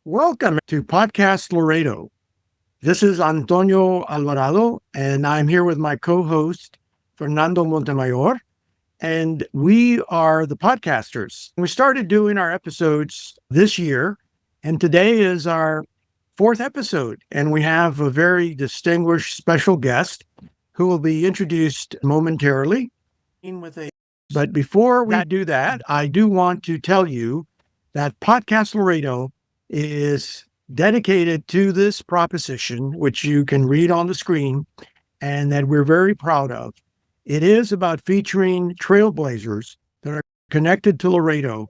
Welcome to Podcast Laredo. This is Antonio Alvarado, and I'm here with my co host, Fernando Montemayor, and we are the podcasters. We started doing our episodes this year, and today is our fourth episode, and we have a very distinguished special guest who will be introduced momentarily. But before we do that, I do want to tell you that Podcast Laredo is dedicated to this proposition, which you can read on the screen, and that we're very proud of. It is about featuring trailblazers that are connected to Laredo.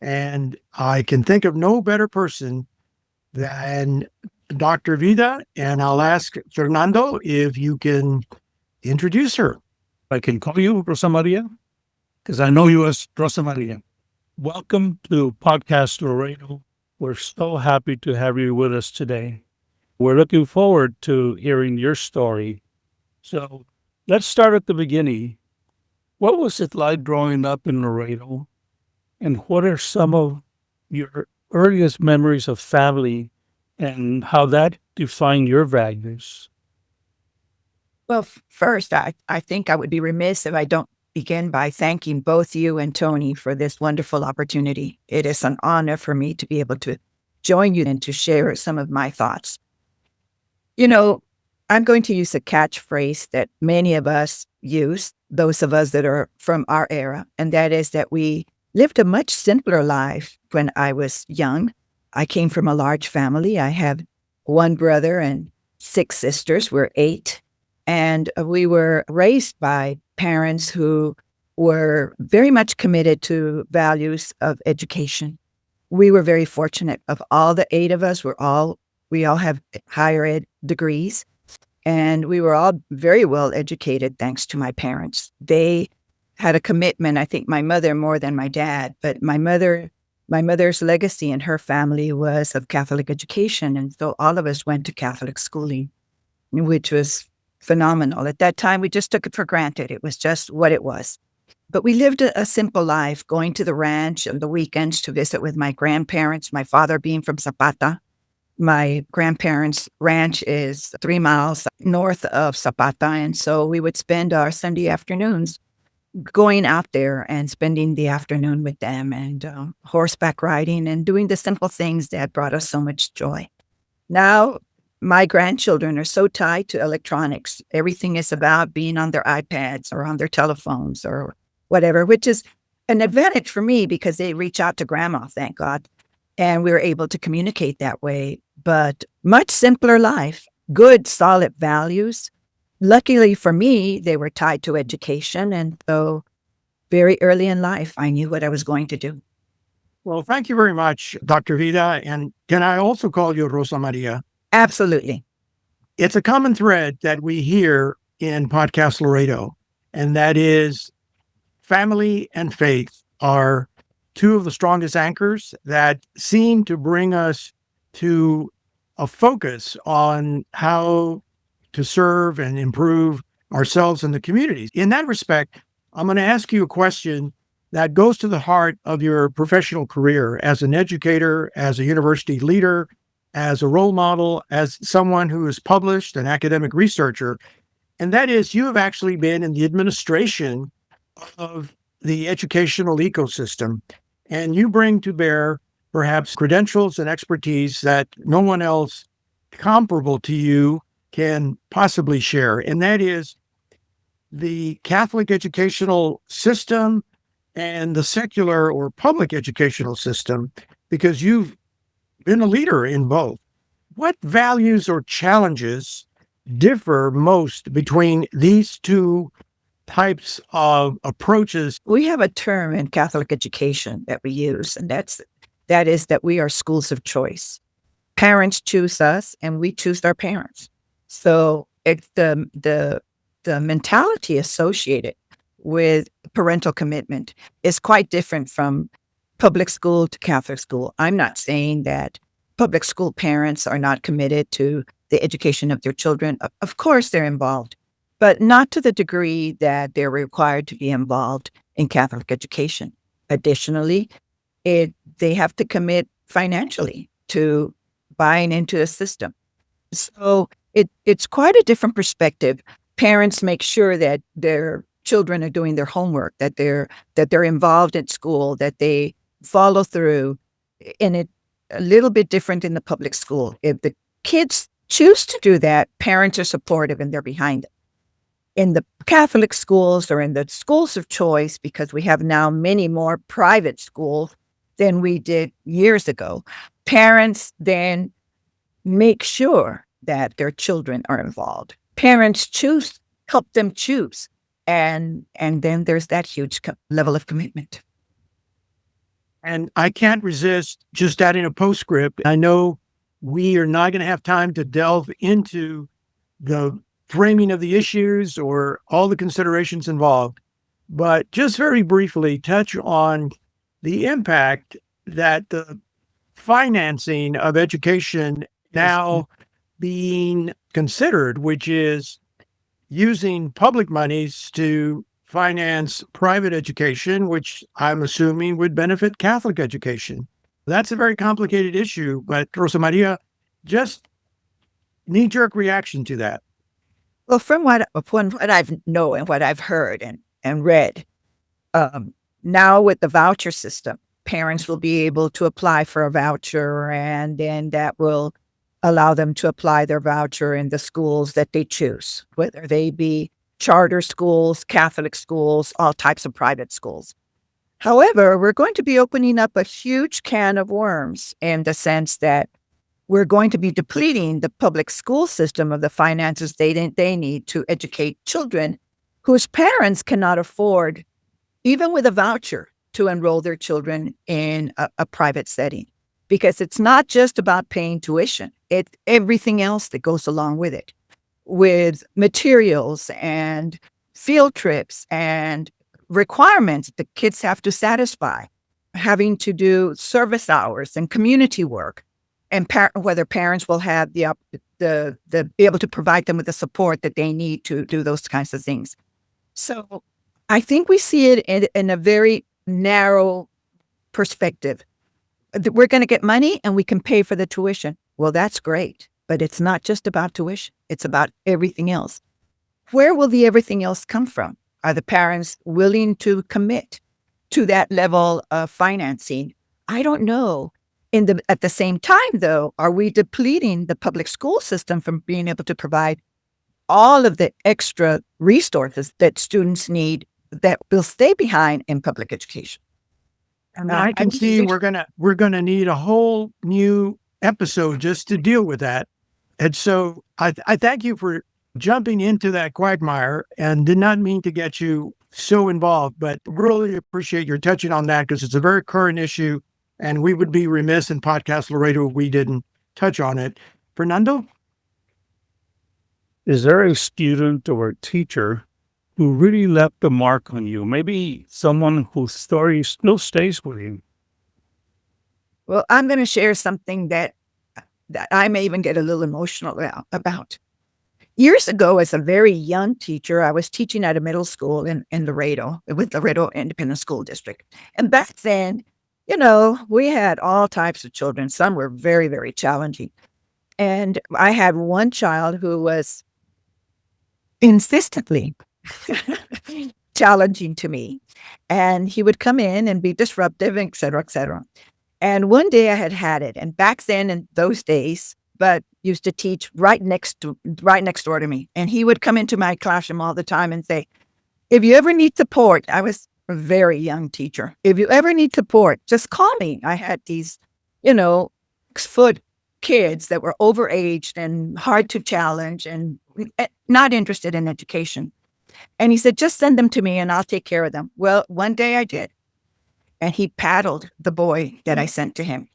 And I can think of no better person than Dr. Vida. And I'll ask Fernando if you can introduce her. I can call you Rosa Maria because I know you as Rosa Maria. Welcome to Podcast Laredo. We're so happy to have you with us today. We're looking forward to hearing your story. So let's start at the beginning. What was it like growing up in Laredo? And what are some of your earliest memories of family and how that defined your values? Well, first, I think I would be remiss if I don't begin by thanking both you and Tony for this wonderful opportunity. It is an honor for me to be able to join you and to share some of my thoughts. You know, I'm going to use a catchphrase that many of us use, those of us that are from our era, and that is that we lived a much simpler life when I was young. I came from a large family. I have one brother and 6 sisters. We're 8. And we were raised by parents who were very much committed to values of education. We were very fortunate. Of all the 8 of us, we all have higher ed degrees, and we were all very well educated thanks to my parents. They had a commitment. I think my mother more than my dad, but my mother's legacy in her family was of Catholic education, and so all of us went to Catholic schooling, which was phenomenal. At that time, we just took it for granted. It was just what it was. But we lived a simple life, going to the ranch on the weekends to visit with my grandparents, my father being from Zapata. My grandparents' ranch is 3 miles north of Zapata. And so we would spend our Sunday afternoons going out there and spending the afternoon with them and horseback riding and doing the simple things that brought us so much joy. Now, my grandchildren are so tied to electronics. Everything is about being on their iPads or on their telephones or whatever, which is an advantage for me because they reach out to grandma, thank God. And we were able to communicate that way. But much simpler life, good, solid values. Luckily for me, they were tied to education. And so very early in life, I knew what I was going to do. Well, thank you very much, Dr. Vida. And can I also call you Rosa Maria? Absolutely. It's a common thread that we hear in Podcast Laredo, and that is family and faith are 2 of the strongest anchors that seem to bring us to a focus on how to serve and improve ourselves and the communities. In that respect, I'm going to ask you a question that goes to the heart of your professional career as an educator, as a university leader, as a role model, as someone who is published, an academic researcher. And that is, you have actually been in the administration of the educational ecosystem, and you bring to bear perhaps credentials and expertise that no one else comparable to you can possibly share. And that is the Catholic educational system and the secular or public educational system, because you've been a leader in both. What values or challenges differ most between these 2 types of approaches? We have a term in Catholic education that we use, and that is that we are schools of choice. Parents choose us, and we choose our parents. So it's the mentality associated with parental commitment is quite different from public school to Catholic school. I'm not saying that public school parents are not committed to the education of their children. Of course, they're involved, but not to the degree that they're required to be involved in Catholic education. Additionally, they have to commit financially. to buying into a system. So it's quite a different perspective. Parents make sure that their children are doing their homework, that they're involved in school, that they follow through. And it a little bit different in the public school. If the kids choose to do that, parents are supportive and they're behind it. In the Catholic schools or in the schools of choice, because we have now many more private schools than we did years ago, parents then make sure that their children are involved. Parents choose, help them choose. And then there's that huge level of commitment. And I can't resist just adding a postscript. I know we are not going to have time to delve into the framing of the issues or all the considerations involved, but just very briefly touch on the impact that the financing of education now being considered, which is using public monies to finance private education, which I'm assuming would benefit Catholic education. That's a very complicated issue, but Rosa Maria, just knee-jerk reaction to that. Well, from what I've know and what I've heard and read, now with the voucher system, parents will be able to apply for a voucher, and then that will allow them to apply their voucher in the schools that they choose, whether they be charter schools, Catholic schools, all types of private schools. However, we're going to be opening up a huge can of worms in the sense that we're going to be depleting the public school system of the finances they need to educate children whose parents cannot afford, even with a voucher, to enroll their children in a private setting. Because it's not just about paying tuition, it's everything else that goes along with it, with materials and field trips and requirements the kids have to satisfy, having to do service hours and community work, and whether parents will have the be able to provide them with the support that they need to do those kinds of things. So I think we see it in a very narrow perspective. We're going to get money and we can pay for the tuition. Well, that's great, but it's not just about tuition. It's about everything else. Where will the everything else come from? Are the parents willing to commit to that level of financing? I don't know. At the same time, though, are we depleting the public school system from being able to provide all of the extra resources that students need that will stay behind in public education? And I can see we're gonna need a whole new episode just to deal with that. And so I thank you for jumping into that quagmire, and did not mean to get you so involved, but really appreciate your touching on that because it's a very current issue, and we would be remiss in Podcast Laredo if we didn't touch on it. Fernando? Is there a student or a teacher who really left a mark on you? Maybe someone whose story still stays with you? Well, I'm going to share something that I may even get a little emotional about. Years ago, as a very young teacher, I was teaching at a middle school in Laredo, with Laredo Independent School District. And back then, we had all types of children. Some were very, very challenging. And I had one child who was insistently challenging to me. And he would come in and be disruptive, et cetera, et cetera. And one day I had it. And back then in those days, but used to teach right next door to me. And he would come into my classroom all the time and say, if you ever need support, I was a very young teacher. If you ever need support, just call me. I had these, 6-foot kids that were overaged and hard to challenge and not interested in education. And he said, just send them to me and I'll take care of them. Well, one day I did. And he paddled the boy that I sent to him.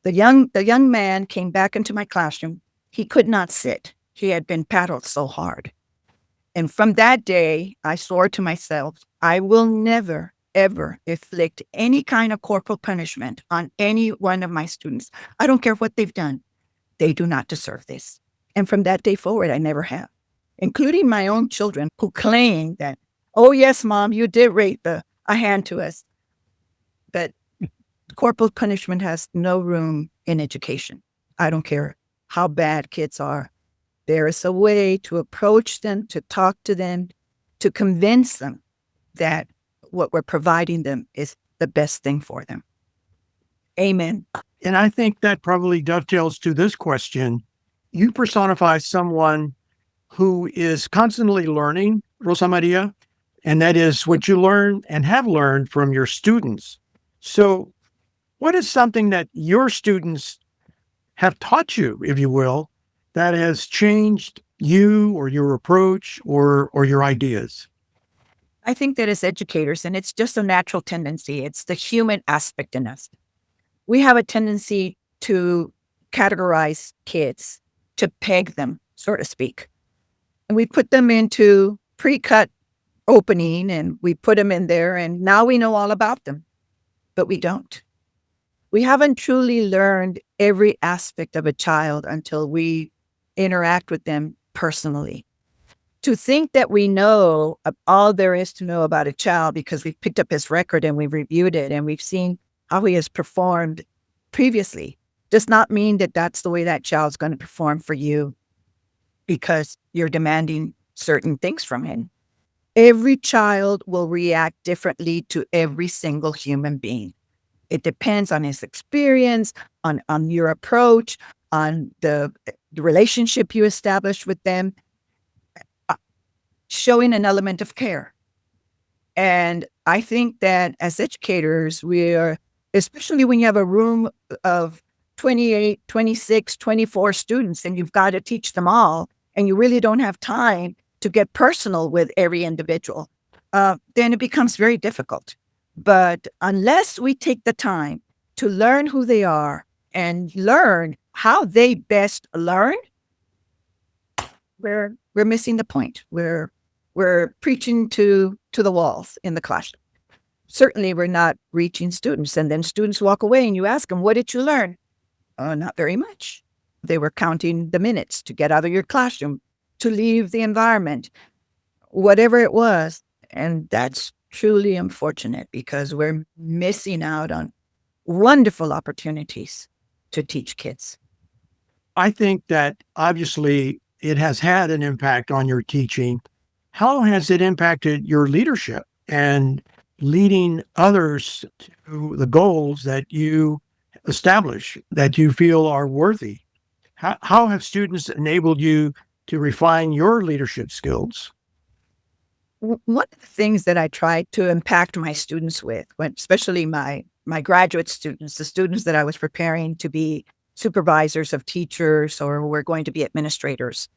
The young man came back into my classroom. He could not sit. He had been paddled so hard. And from that day, I swore to myself, I will never, ever inflict any kind of corporal punishment on any one of my students. I don't care what they've done. They do not deserve this. And from that day forward, I never have, including my own children who claim that, oh, yes, Mom, you did raise a hand to us. But Corporal punishment has no room in education. I don't care how bad kids are. There is a way to approach them, to talk to them, to convince them that what we're providing them is the best thing for them. Amen. And I think that probably dovetails to this question. You personify someone who is constantly learning, Rosa Maria, and that is what you learn and have learned from your students. So, what is something that your students have taught you, if you will, that has changed you or your approach or your ideas? I think that as educators, and it's just a natural tendency, it's the human aspect in us. We have a tendency to categorize kids, to peg them, so to speak. And we put them into pre-cut opening and we put them in there and now we know all about them, but we don't. We haven't truly learned every aspect of a child until we interact with them personally. To think that we know all there is to know about a child because we've picked up his record and we've reviewed it and we've seen how he has performed previously does not mean that that's the way that child's going to perform for you because you're demanding certain things from him. Every child will react differently to every single human being. It depends on his experience, on your approach, on the relationship you establish with them, showing an element of care. And I think that as educators, we are, especially when you have a room of 28, 26, 24 students and you've got to teach them all, and you really don't have time to get personal with every individual, then it becomes very difficult. But unless we take the time to learn who they are and learn how they best learn, we're missing the point. We're preaching to the walls in the classroom. Certainly, we're not reaching students. And then students walk away and you ask them, what did you learn? Not very much. They were counting the minutes to get out of your classroom, to leave the environment, whatever it was. And that's truly unfortunate because we're missing out on wonderful opportunities to teach kids. I think that obviously it has had an impact on your teaching. How has it impacted your leadership and leading others to the goals that you establish, that you feel are worthy? How have students enabled you to refine your leadership skills? One of the things that I try to impact my students with, especially my graduate students, the students that I was preparing to be supervisors of teachers or were going to be administrators,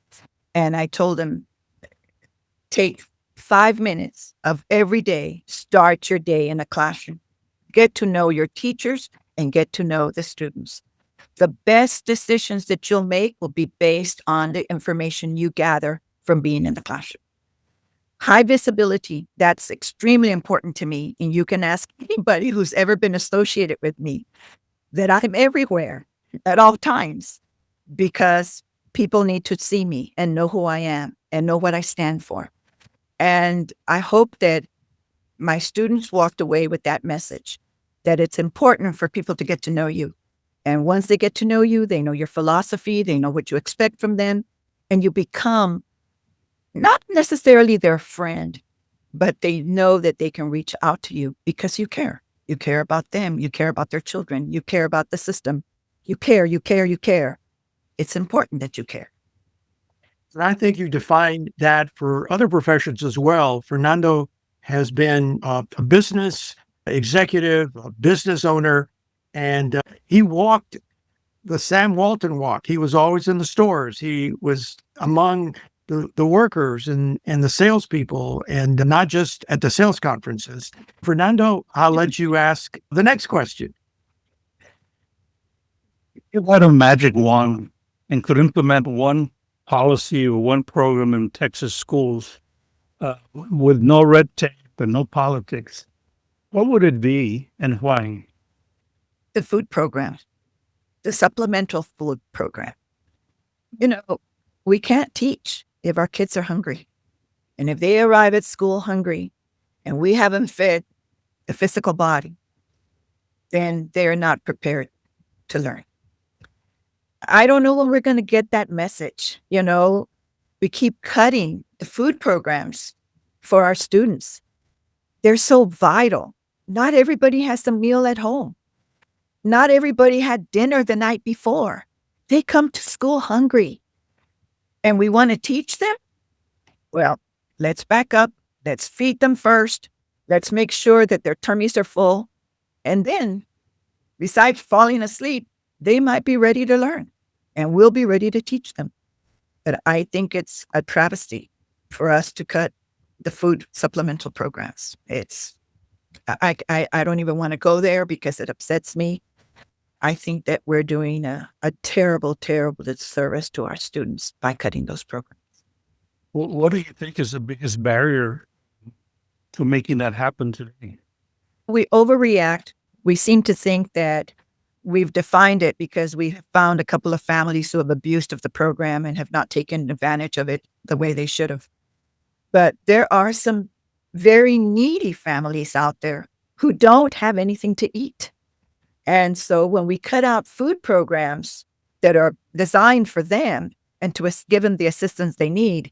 and I told them, take 5 minutes of every day, start your day in a classroom, get to know your teachers and get to know the students. The best decisions that you'll make will be based on the information you gather from being in the classroom. High visibility, that's extremely important to me. And you can ask anybody who's ever been associated with me that I'm everywhere at all times because people need to see me and know who I am and know what I stand for. And I hope that my students walked away with that message, that it's important for people to get to know you. And once they get to know you, they know your philosophy, they know what you expect from them, and you become not necessarily their friend, but they know that they can reach out to you because you care. You care about them. You care about their children. You care about the system. You care, you care, you care. It's important that you care. And I think you defined that for other professions as well. Fernando has been a business executive, a business owner, and he walked the Sam Walton walk. He was always in the stores. He was among the workers and the salespeople, and not just at the sales conferences. Fernando, I'll let you ask the next question. If you had a magic wand and could implement one policy or one program in Texas schools with no red tape and no politics, what would it be and why? The food program, the supplemental food program. You know, we can't teach if our kids are hungry. And if they arrive at school hungry and we haven't fed the physical body, then they're not prepared to learn. I don't know when we're going to get that message. We keep cutting the food programs for our students. They're so vital. Not everybody has a meal at home. Not everybody had dinner the night before. They come to school hungry. And we want to teach them? Well, let's back up. Let's feed them first. Let's make sure that their tummies are full. And then, besides falling asleep, they might be ready to learn. And we'll be ready to teach them. But I think it's a travesty for us to cut the food supplemental programs. I don't even want to go there because it upsets me. I think that we're doing a terrible, terrible disservice to our students by cutting those programs. Well, what do you think is the biggest barrier to making that happen today? We overreact. We seem to think that we've defined it because we have found a couple of families who have abused of the program and have not taken advantage of it the way they should have. But there are some very needy families out there who don't have anything to eat. And so when we cut out food programs that are designed for them and to give them the assistance they need,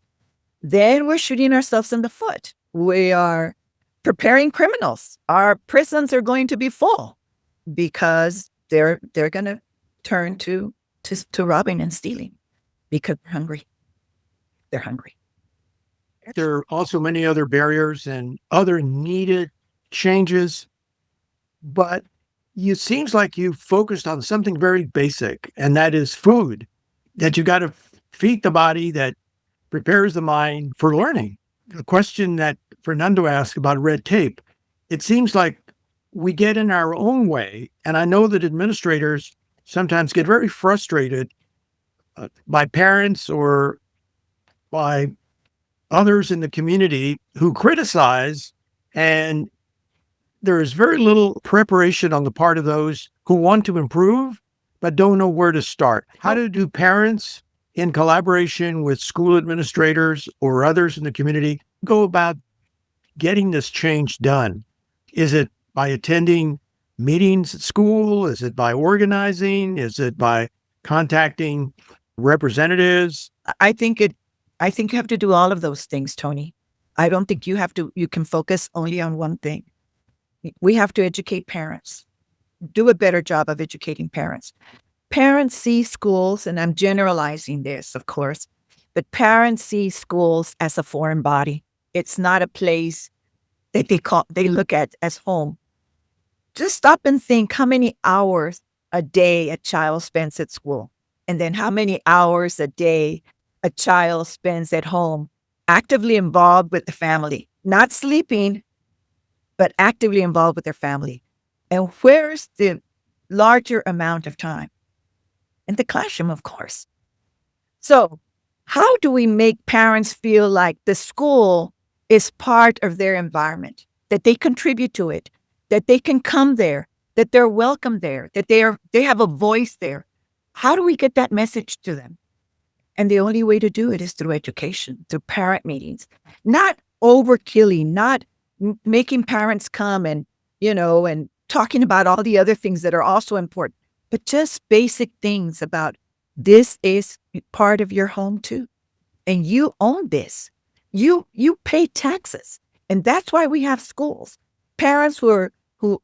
then we're shooting ourselves in the foot. We are preparing criminals. Our prisons are going to be full because they're going to turn to robbing and stealing because they're hungry. They're hungry. There are also many other barriers and other needed changes, but it seems like you focused on something very basic, and that is food, that you got to feed the body that prepares the mind for learning. The question that Fernando asked about red tape, it seems like we get in our own way, and I know that administrators sometimes get very frustrated by parents or by others in the community who criticize, and there is very little preparation on the part of those who want to improve but don't know where to start. How do parents, in collaboration with school administrators or others in the community, go about getting this change done? Is it by attending meetings at school? Is it by organizing? Is it by contacting representatives? I think you have to do all of those things, Tony. I don't think you can focus only on one thing. We have to educate parents, do a better job of educating parents. Parents see schools, and I'm generalizing this, of course, but parents see schools as a foreign body. It's not a place that they look at as home. Just stop and think how many hours a day a child spends at school, and then how many hours a day a child spends at home, actively involved with the family, not sleeping, but actively involved with their family. And where's the larger amount of time? In the classroom, of course. So how do we make parents feel like the school is part of their environment, that they contribute to it, that they can come there, that they're welcome there, that they have a voice there? How do we get that message to them? And the only way to do it is through education, through parent meetings, not overkilling, not making parents come and talking about all the other things that are also important, but just basic things about this is part of your home too. And you own this. You pay taxes. And that's why we have schools. Parents who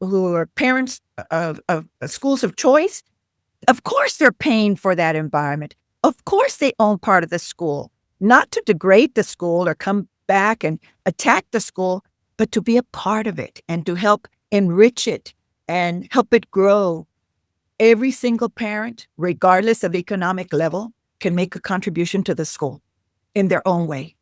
are parents of schools of choice, of course they're paying for that environment. Of course they own part of the school, not to degrade the school or come back and attack the school, but to be a part of it and to help enrich it and help it grow. Every single parent, regardless of economic level, can make a contribution to the school in their own way.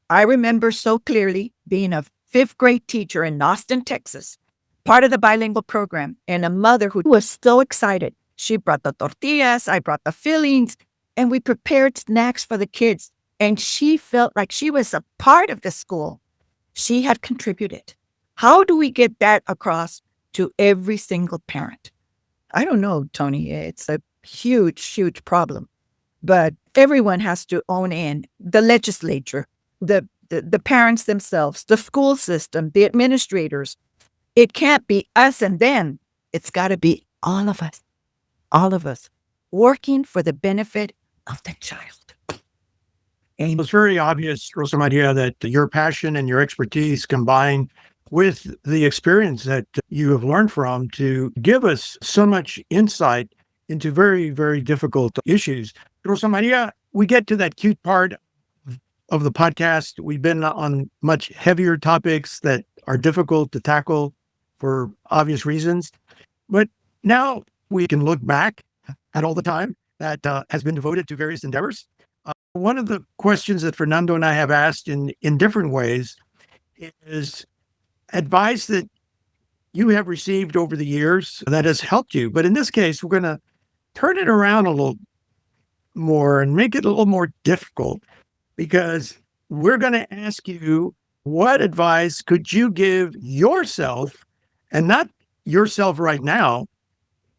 I remember so clearly being a 5th grade teacher in Austin, Texas, part of the bilingual program, and a mother who was so excited. She brought the tortillas, I brought the fillings, and we prepared snacks for the kids. And she felt like she was a part of the school. She had contributed. How do we get that across to every single parent? I don't know, Tony. It's a huge, huge problem. But everyone has to own in. The legislature, the parents themselves, the school system, the administrators. It can't be us and them. It's got to be all of us working for the benefit of the child. It's very obvious, Rosa Maria, that your passion and your expertise combine with the experience that you have learned from to give us so much insight into very, very difficult issues. Rosa Maria, we get to that cute part of the podcast. We've been on much heavier topics that are difficult to tackle for obvious reasons. But now we can look back at all the time that has been devoted to various endeavors. One of the questions that Fernando and I have asked in different ways is advice that you have received over the years that has helped you. But in this case, we're going to turn it around a little more and make it a little more difficult, because we're going to ask you, what advice could you give yourself, and not yourself right now,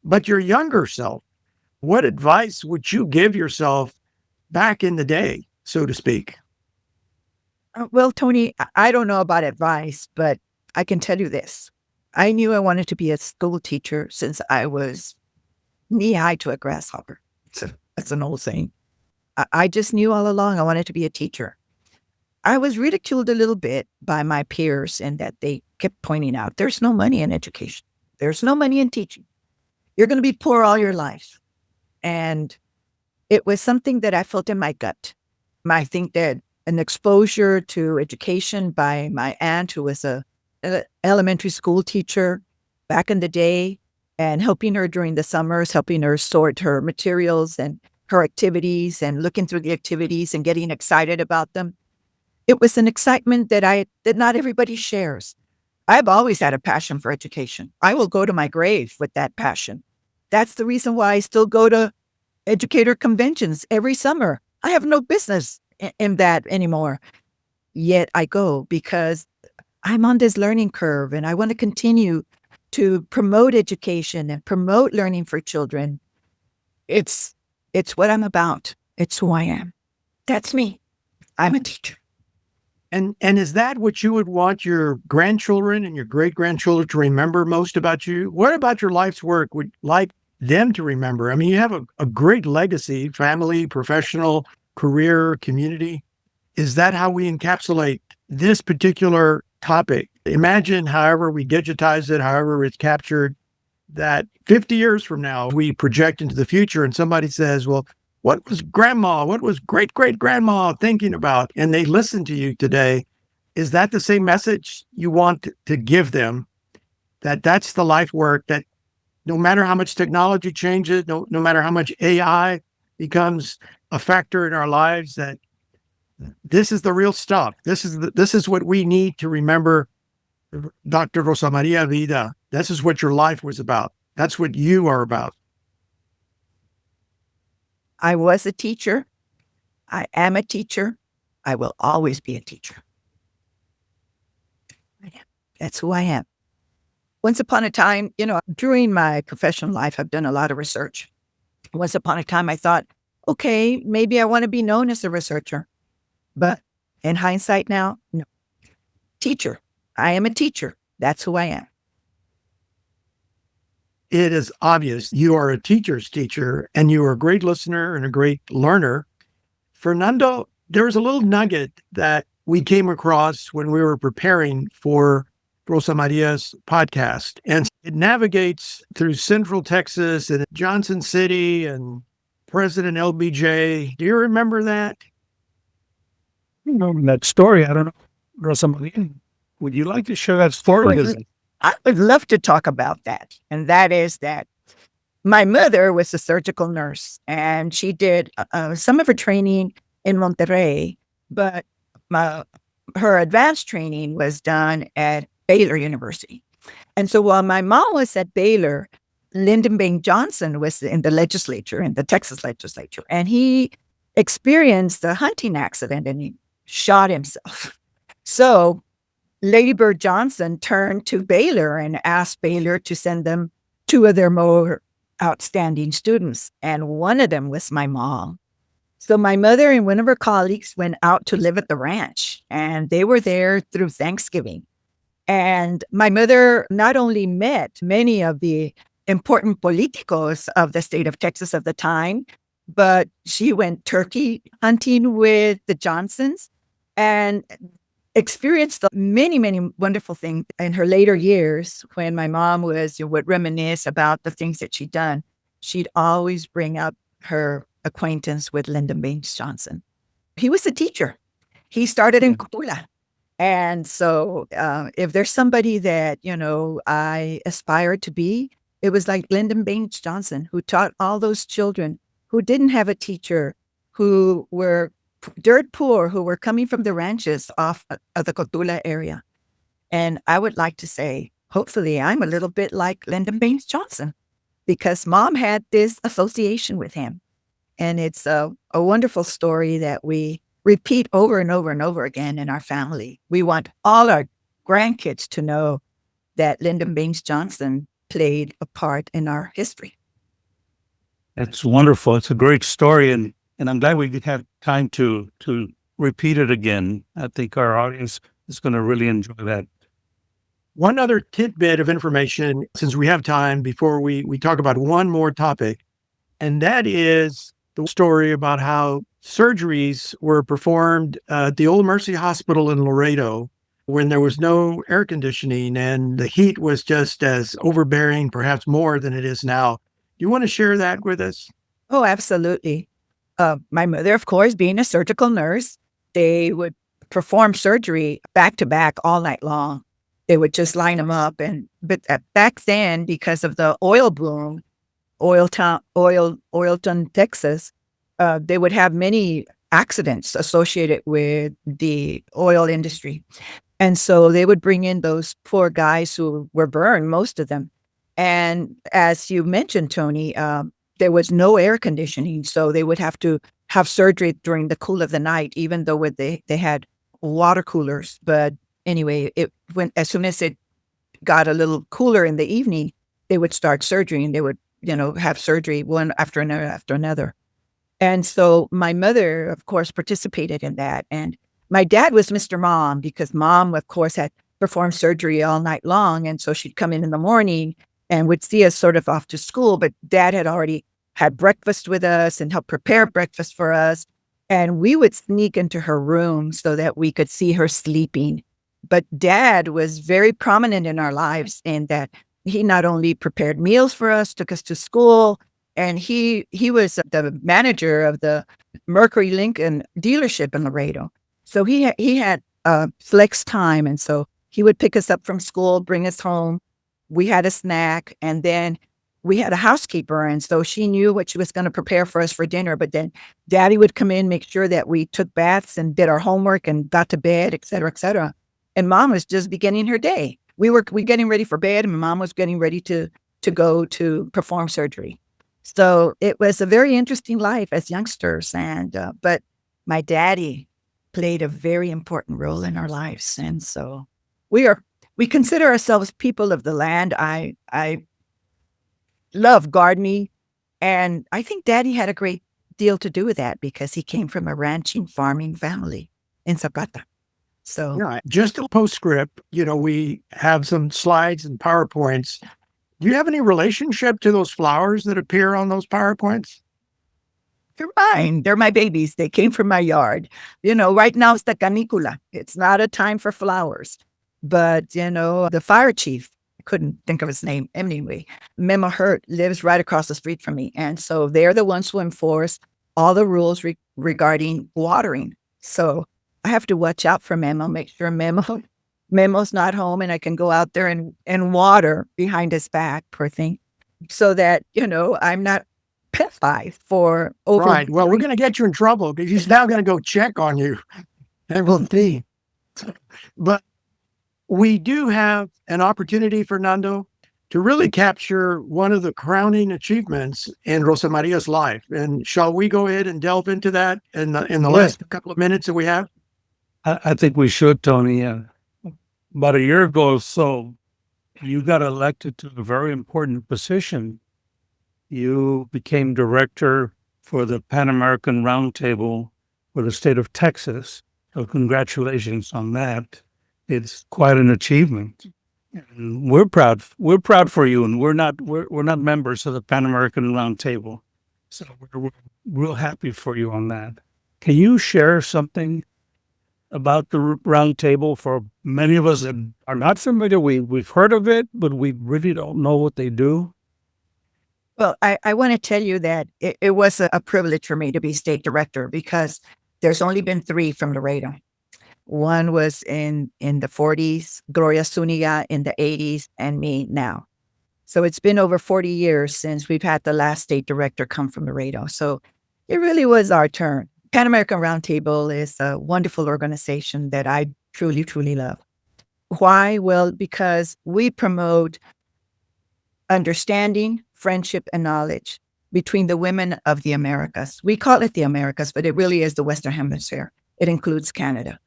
but your younger self? What advice would you give yourself back in the day, so to speak? Well, Tony, I don't know about advice, but I can tell you this. I knew I wanted to be a school teacher since I was knee-high to a grasshopper. That's an old saying. I just knew all along I wanted to be a teacher. I was ridiculed a little bit by my peers in that they kept pointing out, there's no money in education. There's no money in teaching. You're going to be poor all your life. And it was something that I felt in my gut. I think that an exposure to education by my aunt, who was a elementary school teacher back in the day, and helping her during the summers, helping her sort her materials and her activities and looking through the activities and getting excited about them. It was an excitement that not everybody shares. I've always had a passion for education. I will go to my grave with that passion. That's the reason why I still go to educator conventions every summer. I have no business in that anymore. Yet I go because I'm on this learning curve and I want to continue to promote education and promote learning for children. It's what I'm about. It's who I am. That's me. I'm a teacher. And is that what you would want your grandchildren and your great-grandchildren to remember most about you? What about your life's work would like them to remember? I mean, you have a great legacy, family, professional, career, community. Is that how we encapsulate this particular topic? Imagine however we digitize it, however it's captured, that 50 years from now, we project into the future and somebody says, well, what was grandma, what was great-great-grandma thinking about? And they listen to you today. Is that the same message you want to give them? That's the life work, that no matter how much technology changes, no matter how much AI becomes a factor in our lives, that this is the real stuff. This is what we need to remember. Dr. Rosa Maria Vida, this is what your life was about. That's what you are about. I was a teacher. I am a teacher. I will always be a teacher. That's who I am. Once upon a time, during my professional life, I've done a lot of research. Once upon a time, I thought, okay, maybe I want to be known as a researcher. But in hindsight now, no. Teacher. I am a teacher. That's who I am. It is obvious you are a teacher's teacher, and you are a great listener and a great learner. Fernando, there was a little nugget that we came across when we were preparing for Rosa Maria's podcast, and it navigates through Central Texas and Johnson City and President LBJ. Do you remember that? That story, I don't know. Rosa Maria, would you like to share that story? I would love to talk about that. And that is that my mother was a surgical nurse, and she did some of her training in Monterrey, but her advanced training was done at Baylor University. And so while my mom was at Baylor, Lyndon Baines Johnson was in the legislature, in the Texas legislature, and he experienced a hunting accident and he shot himself. So Lady Bird Johnson turned to Baylor and asked Baylor to send them two of their more outstanding students. And one of them was my mom. So my mother and one of her colleagues went out to live at the ranch, and they were there through Thanksgiving. And my mother not only met many of the important politicos of the state of Texas of the time, but she went turkey hunting with the Johnsons and experienced many, many wonderful things in her later years. When my mom would reminisce about the things that she'd done, she'd always bring up her acquaintance with Lyndon Baines Johnson. He was a teacher. He started in Cotula. And so if there's somebody that, I aspired to be, it was like Lyndon Baines Johnson, who taught all those children who didn't have a teacher, who were dirt poor, who were coming from the ranches off of the Cotula area. And I would like to say, hopefully, I'm a little bit like Lyndon Baines Johnson, because Mom had this association with him. And it's a wonderful story that we repeat over and over and over again in our family. We want all our grandkids to know that Lyndon Baines Johnson played a part in our history. It's wonderful. It's a great story, and I'm glad we did have time to repeat it again. I think our audience is going to really enjoy that. One other tidbit of information, since we have time, before we talk about one more topic, and that is the story about how surgeries were performed at the Old Mercy Hospital in Laredo when there was no air conditioning and the heat was just as overbearing, perhaps more than it is now. You want to share that with us? Oh, absolutely. My mother, of course, being a surgical nurse, they would perform surgery back to back all night long. They would just line them up. But back then, because of the oil boom, Oilton, Texas, they would have many accidents associated with the oil industry. And so they would bring in those poor guys who were burned, most of them. And as you mentioned, Tony, there was no air conditioning. So they would have to have surgery during the cool of the night, even though they had water coolers. But anyway, as soon as it got a little cooler in the evening, they would start surgery, and they would, have surgery one after another. And so my mother, of course, participated in that. And my dad was Mr. Mom, because Mom, of course, had performed surgery all night long. And so she'd come in the morning and would see us sort of off to school. But Dad had already had breakfast with us and helped prepare breakfast for us. And we would sneak into her room so that we could see her sleeping. But Dad was very prominent in our lives in that he not only prepared meals for us, took us to school, and he was the manager of the Mercury Lincoln dealership in Laredo. So he had flex time. And so he would pick us up from school, bring us home. We had a snack, and then we had a housekeeper. And so she knew what she was going to prepare for us for dinner. But then Daddy would come in, make sure that we took baths and did our homework and got to bed, et cetera, et cetera. And Mom was just beginning her day. We getting ready for bed, and Mom was getting ready to go to perform surgery. So it was a very interesting life as youngsters. And but my daddy played a very important role in our lives. And so we consider ourselves people of the land. I love gardening, and I think Daddy had a great deal to do with that, because he came from a ranching, farming family in Zapata. So Yeah, just a postscript, we have some slides and PowerPoints. Do you have any relationship to those flowers that appear on those PowerPoints? they're mine. They're my babies. They came from my yard. Right now it's the canicula. It's not a time for flowers. But, the fire chief, I couldn't think of his name anyway, Memo Hurt, lives right across the street from me. And so they're the ones who enforce all the rules regarding watering. So I have to watch out for Memo, make sure Memo's not home, and I can go out there and water behind his back, poor thing, so that, I'm not penalized for over. Right. Well, we're going to get you in trouble because he's now going to go check on you. And we'll see. But we do have an opportunity, Fernando, to really capture one of the crowning achievements in Rosa Maria's life. And shall we go ahead and delve into that in the last couple of minutes that we have? I think we should, Tony. About a year ago or so, you got elected to a very important position. You became director for the Pan American Roundtable for the state of Texas. So congratulations on that. It's quite an achievement. And we're proud. We're proud for you, and we're not members of the Pan American Roundtable, so we're real happy for you on that. Can you share something about the Roundtable for many of us that are not familiar? We've heard of it, but we really don't know what they do. Well, I want to tell you that it was a privilege for me to be state director because there's only been 3 from Laredo. One was in the 40s, Gloria Zuniga in the 80s, and me now. So it's been over 40 years since we've had the last state director come from Laredo. So it really was our turn. Pan American Roundtable is a wonderful organization that I truly, truly love. Why? Well, because we promote understanding, friendship, and knowledge between the women of the Americas. We call it the Americas, but it really is the Western Hemisphere. It includes Canada.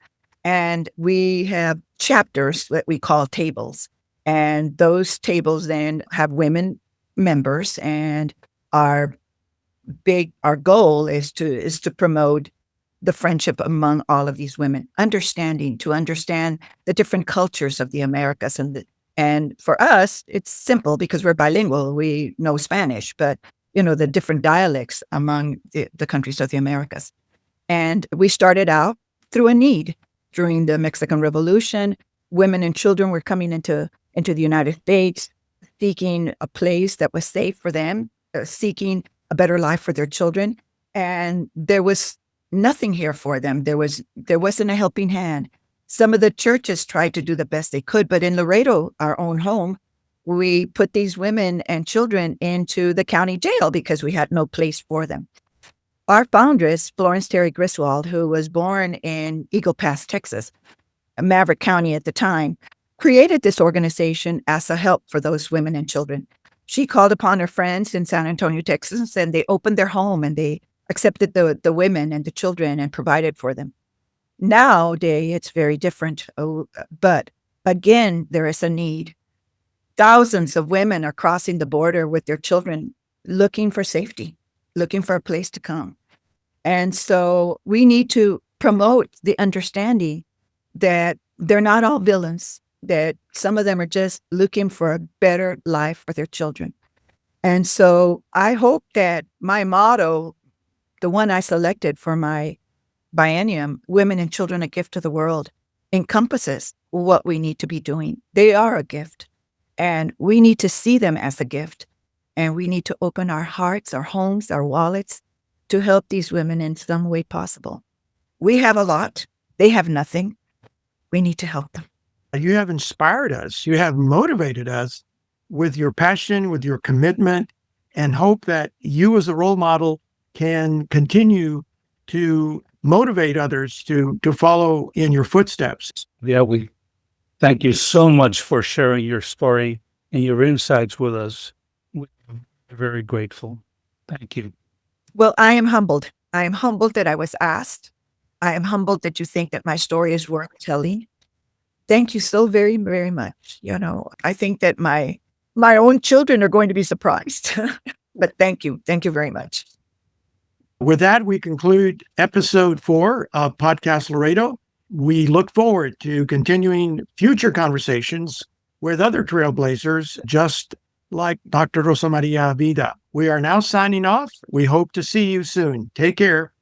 And we have chapters that we call tables. And those tables then have women members. And our goal is to promote the friendship among all of these women, to understand the different cultures of the Americas. And for us, it's simple because we're bilingual. We know Spanish, but the different dialects among the countries of the Americas. And we started out through a need. During the Mexican Revolution, women and children were coming into the United States, seeking a place that was safe for them, seeking a better life for their children. And there was nothing here for them. There wasn't a helping hand. Some of the churches tried to do the best they could, but in Laredo, our own home, we put these women and children into the county jail because we had no place for them. Our foundress, Florence Terry Griswold, who was born in Eagle Pass, Texas, Maverick County at the time, created this organization as a help for those women and children. She called upon her friends in San Antonio, Texas, and they opened their home and they accepted the women and the children and provided for them. Nowadays, it's very different, but again, there is a need. Thousands of women are crossing the border with their children looking for safety, looking for a place to come. And so we need to promote the understanding that they're not all villains, that some of them are just looking for a better life for their children. And so I hope that my motto, the one I selected for my biennium, Women and Children, a Gift to the World, encompasses what we need to be doing. They are a gift, and we need to see them as a gift. And we need to open our hearts, our homes, our wallets to help these women in some way possible. We have a lot. They have nothing. We need to help them. You have inspired us. You have motivated us with your passion, with your commitment, and hope that you as a role model can continue to motivate others to follow in your footsteps. Yeah, we thank you so much for sharing your story and your insights with us. We're very grateful. Thank you. Well, I am humbled. I am humbled that I was asked. I am humbled that you think that my story is worth telling. Thank you so very, very much. I think that my own children are going to be surprised. But thank you. Thank you very much. With that, we conclude episode 4 of Podcast Laredo. We look forward to continuing future conversations with other trailblazers, just like Dr. Rosa Maria Vida. We are now signing off. We hope to see you soon. Take care.